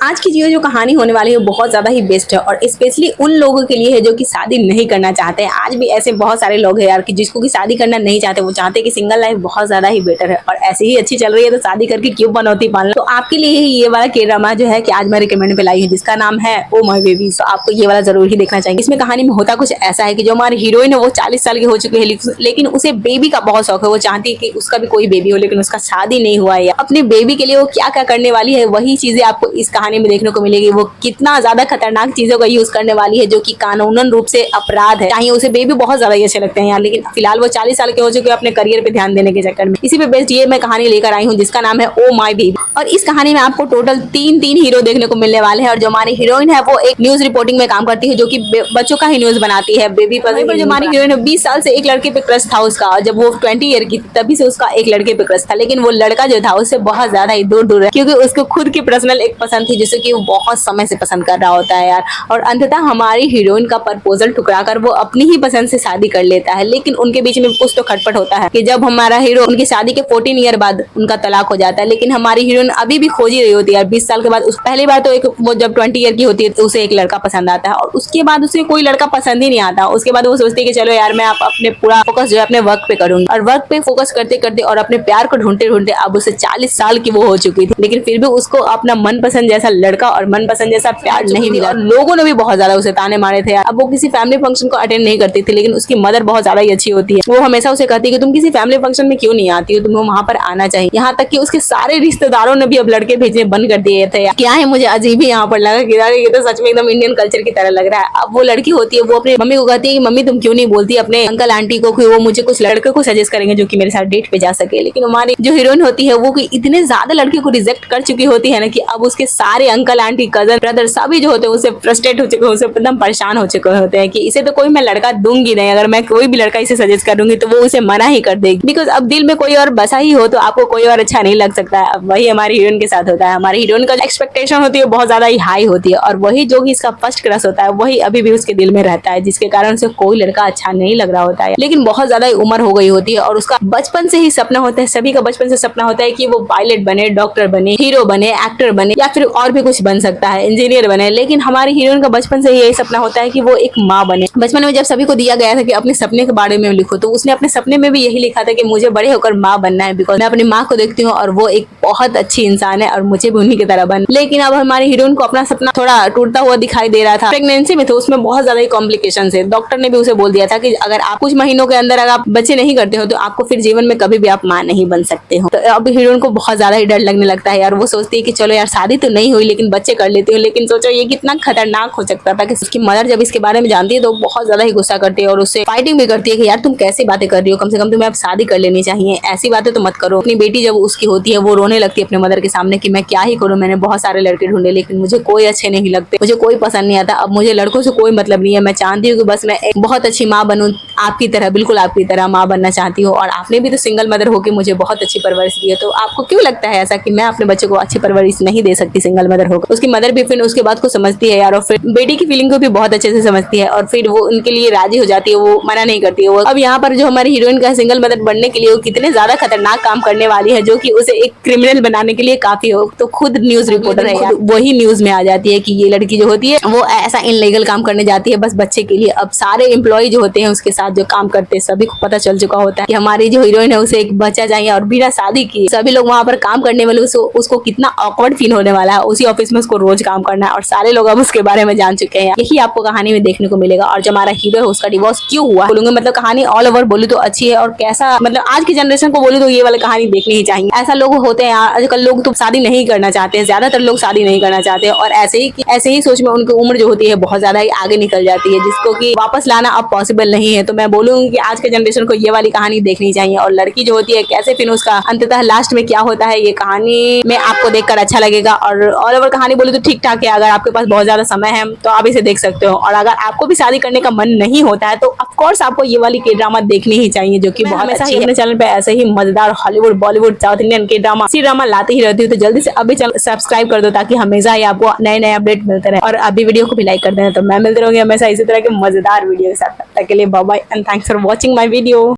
आज की जो कहानी होने वाली है बहुत ज़्यादा ही बेस्ट है और स्पेशली उन लोगों के लिए है जो कि शादी नहीं करना चाहते हैं। आज भी ऐसे बहुत सारे लोग हैं यार कि जिसको कि शादी करना नहीं चाहते, वो चाहते हैं कि सिंगल लाइफ बहुत ज़्यादा ही बेटर है और ऐसे ही अच्छी चल रही है तो शादी करके क्यों बनौती पालना। तो आपके लिए ही ये वाला के ड्रामा जो है कि आज मैं रिकमेंड पे लाई हूँ, जिसका नाम है ओ माय बेबी। तो आपको ये वाला जरूर ही देखना चाहिए। इसमें कहानी में होता कुछ ऐसा है कि जो हमारी हीरोइन है वो 40 साल की हो चुकी है, लेकिन उसे बेबी का बहुत शौक है। वो चाहती है कि उसका भी कोई बेबी हो, लेकिन उसका शादी नहीं हुआ है। अपने बेबी के लिए वो क्या क्या करने वाली है वही चीजें आपको इस कहानी में देखने को मिलेगी। वो कितना ज्यादा खतरनाक चीजों का यूज करने वाली है जो कि कानूनन रूप से अपराध है। चाहिए उसे बेबी बहुत ज्यादा ही अच्छे लगते हैं यार, लेकिन फिलहाल वो 40 साल के हो चुके हैं अपने करियर पे ध्यान देने के चक्कर में। इसी पे बेस्ड ये मैं कहानी लेकर आई हूँ जिसका नाम है ओ माय बेबी। और इस कहानी में आपको टोटल तीन हीरो देखने को मिलने वाले हैं। और जो हमारी हीरोइन है वो एक न्यूज रिपोर्टिंग में काम करती है जो कि बच्चों का ही न्यूज बनाती है बेबी पर। जो हमारी हीरोइन है 20 साल से एक लड़के पे क्रश था उसका, और जब वो 20 ईयर की थी तभी से उसका एक लड़के पे क्रश था। लेकिन वो लड़का जो था उससे बहुत ज्यादा ही दूर है, क्योंकि उसको खुद की पर्सनल एक पसंद थी जिसे कि वो बहुत समय से पसंद कर रहा होता है यार। और अंततः हमारी हीरोइन का प्रपोजल ठुकराकर वो अपनी ही पसंद से शादी कर लेता है। लेकिन उनके बीच में कुछ तो खटपट होता है कि जब हमारा हीरो उनकी शादी के 14 ईयर बाद उनका तलाक हो जाता है। लेकिन हमारी हीरोइन अभी भी खोज ही रही होती है यार 20 साल के बाद। उस पहली बार तो एक वो जब 20 ईयर की होती है तो उसे एक लड़का पसंद आता है और उसके बाद उसे कोई लड़का पसंद ही नहीं आता। उसके बाद वो सोचती है कि चलो यार मैं अपने पूरा फोकस जो है अपने वर्क पे करूंगी। और वर्क पे फोकस करते करते और अपने प्यार को ढूंढते ढूंढते अब उसे 40 साल की वो हो चुकी थी, लेकिन फिर भी उसको अपना मनपसंद जैसा लड़का और मनपसंद जैसा प्यार नहीं मिला। लोगों ने भी बहुत ज्यादा उसे ताने मारे थे यार। अब वो किसी फैमिली फंक्शन को अटेंड नहीं करती थी, लेकिन उसकी मदर बहुत ज्यादा ही अच्छी होती है। वो हमेशा उसे कहती है कि तुम किसी फैमिली फंक्शन में क्यों नहीं आती हो, तुम्हें वहां पर आना चाहिए। यहाँ तक कि उसके सारे रिश्तेदारों ने भी अब लड़के भेजने बंद कर दिए थे। क्या है, मुझे अजीब ही यहाँ पर लगा कि यार ये तो सच में एकदम इंडियन कल्चर की तरह लग रहा है। अब वो लड़की होती है वो अपनी मम्मी को कहती है कि मम्मी तुम क्यों नहीं बोलती अपने अंकल आंटी को कि वो मुझे कुछ लड़के को सजेस्ट करेंगे जो कि मेरे साथ डेट पे जा सके। लेकिन हमारी जो हीरोइन होती है वो इतने ज्यादा लड़के को रिजेक्ट कर चुकी होती है ना कि अब उसके सारे अंकल आंटी कजन ब्रदर सभी जो होते हैं उससे फ्रस्ट्रेट हो चुके, उससे एकदम परेशान हो चुके होते हैं कि इसे तो कोई मैं लड़का दूंगी नहीं। अगर मैं कोई भी लड़का इसे सजेस्ट करूंगी तो वो उसे मना ही कर देगी, बिकॉज अब दिल में कोई और बसा ही हो तो आपको कोई और अच्छा नहीं लग सकता है। अब वही हमारी हीरोइन के साथ होता है। हमारी हीरोइन का एक्सपेक्टेशन होती है बहुत ज्यादा ही हाई होती है, और वही जो कि इसका फर्स्ट क्रश होता है वही अभी भी उसके दिल में रहता है, जिसके कारण उसे कोई लड़का अच्छा नहीं लग रहा होता है। लेकिन बहुत ज्यादा उम्र हो गई होती है और उसका बचपन से ही सपना होता है, सभी का बचपन से सपना होता है कि वो पायलट बने, डॉक्टर बने, हीरो बने, एक्टर बने या फिर और भी कुछ बन सकता है, इंजीनियर बने। लेकिन हमारी हीरोइन का बचपन से ही यही सपना होता है कि वो एक माँ बने। बचपन में जब सभी को दिया गया था कि अपने सपने के बारे में लिखो, तो उसने अपने सपने में भी यही लिखा था कि मुझे बड़े होकर माँ बनना है, बिकॉज मैं अपनी माँ को देखती हूँ और वो एक बहुत अच्छी इंसान है और मुझे भी उन्हीं की तरह बन। लेकिन अब हमारी हीरोइन को अपना सपना थोड़ा टूटता हुआ दिखाई दे रहा था। प्रेगनेंसी में तो उसमें बहुत ज्यादा ही कॉम्प्लिकेशन है। डॉक्टर ने भी उसे बोल दिया था कि अगर आप कुछ महीनों के अंदर अगर आप बच्चे नहीं करते हो तो आपको फिर जीवन में कभी भी आप माँ नहीं बन सकते हो। तो अब हीरोइन को बहुत ज्यादा ही डर लगने लगता है यार। वो सोचती है कि चलो यार शादी तो नहीं हुई लेकिन बच्चे कर लेती हूँ। लेकिन सोचो ये कितना खतरनाक हो सकता था कि उसकी मदर जब इसके बारे में जानती है तो बहुत ज्यादा ही गुस्सा करती है और उससे फाइटिंग भी करती है कि यार तुम कैसी बातें कर रही हो, कम से कम तुम्हें अब शादी कर लेनी चाहिए, ऐसी बातें तो मत करो। अपनी बेटी जब उसकी होती है वो रोने लगती है अपने मदर के सामने कि मैं क्या ही करूँ, मैंने बहुत सारे लड़के ढूंढे लेकिन मुझे कोई अच्छे नहीं लगते, मुझे कोई पसंद नहीं आता, अब मुझे लड़कों से कोई मतलब नहीं है। मैं चाहती हूँ कि बस मैं एक बहुत अच्छी माँ बनूं, आपकी तरह, बिल्कुल आपकी तरह माँ बनना चाहती हूँ। और आपने भी तो सिंगल मदर होकर मुझे बहुत अच्छी परवरिश दी है, तो आपको क्यों लगता है ऐसा कि मैं अपने बच्चे को अच्छी परवरिश नहीं दे सकती सिंगल मदर होकर। उसकी मदर भी फिर उसके बाद को समझती है यार, और फिर बेटी की फीलिंग को भी बहुत अच्छे से समझती है और फिर वो उनके लिए राजी हो जाती है, वो मना नहीं करती है। वो अब यहाँ पर जो हमारी हीरोइन का सिंगल मदर बनने के लिए वो कितने ज्यादा खतरनाक काम करने वाली है जो कि उसे एक क्रिमिनल बनाने के लिए काफी हो। तो खुद न्यूज रिपोर्टर है यार, वही न्यूज में आ जाती है कि ये लड़की जो होती है वो ऐसा इनलीगल काम करने जाती है बस बच्चे के लिए। अब सारे एम्प्लॉय जो होते हैं उसके साथ जो काम करते हैं सभी को पता चल चुका होता है कि हमारी जो हीरोइन है उसे एक बच्चा चाहिए और बिना शादी किए सभी लोग वहां पर काम करने वाले उसको कितना ऑकवर्ड फील होने वाला है। उसी ऑफिस में उसको रोज काम करना है और सारे लोग अब उसके बारे में जान चुके हैं। यही आपको कहानी में देखने को मिलेगा। और जो हमारा हीरो है उसका डिवोर्स क्यों हुआ बोलूंगा, मतलब कहानी ऑल ओवर बोलूं तो अच्छी है और कैसा, मतलब आज की जनरेशन को बोलूं तो ये वाली कहानी देखनी ही चाहिए। ऐसा लोग होते हैं आजकल, लोग तो शादी नहीं करना चाहते हैं, ज्यादातर लोग शादी नहीं करना चाहते हैं और ऐसे ही सोच में उनकी उम्र जो होती है बहुत ज्यादा ही आगे निकल जाती है, जिसको कि वापस लाना अब पॉसिबल नहीं है। तो मैं बोलूंगी कि आज के जनरेशन को ये वाली कहानी देखनी चाहिए। और लड़की जो होती है कैसे फिर उसका अंततः लास्ट में क्या होता है ये कहानी में आपको देखकर अच्छा लगेगा। और ऑल ओवर कहानी बोले तो ठीक ठाक है। अगर आपके पास बहुत ज्यादा समय है तो आप इसे देख सकते हो। और अगर आपको भी शादी करने का मन नहीं होता है तो ऑफकोर्स आपको ये वाली के ड्रामा देखनी ही चाहिए, जो कि बहुत अच्छा है। अपने चैनल पे ऐसे ही मजेदार हॉलीवुड, बॉलीवुड, साउथ इंडियन के ड्रामा, सी ड्रामा लाते ही रहती हूँ। तो जल्दी से अभी सब्सक्राइब कर दो ताकि हमेशा ही आपको नए अपडेट मिलते रहे। और अभी वीडियो को भी लाइक कर देना। तो मैं मिलते रहूंगी हमेशा इसी तरह के मजेदार वीडियो के साथ। तब तक के लिए bye bye and thanks for watching my video.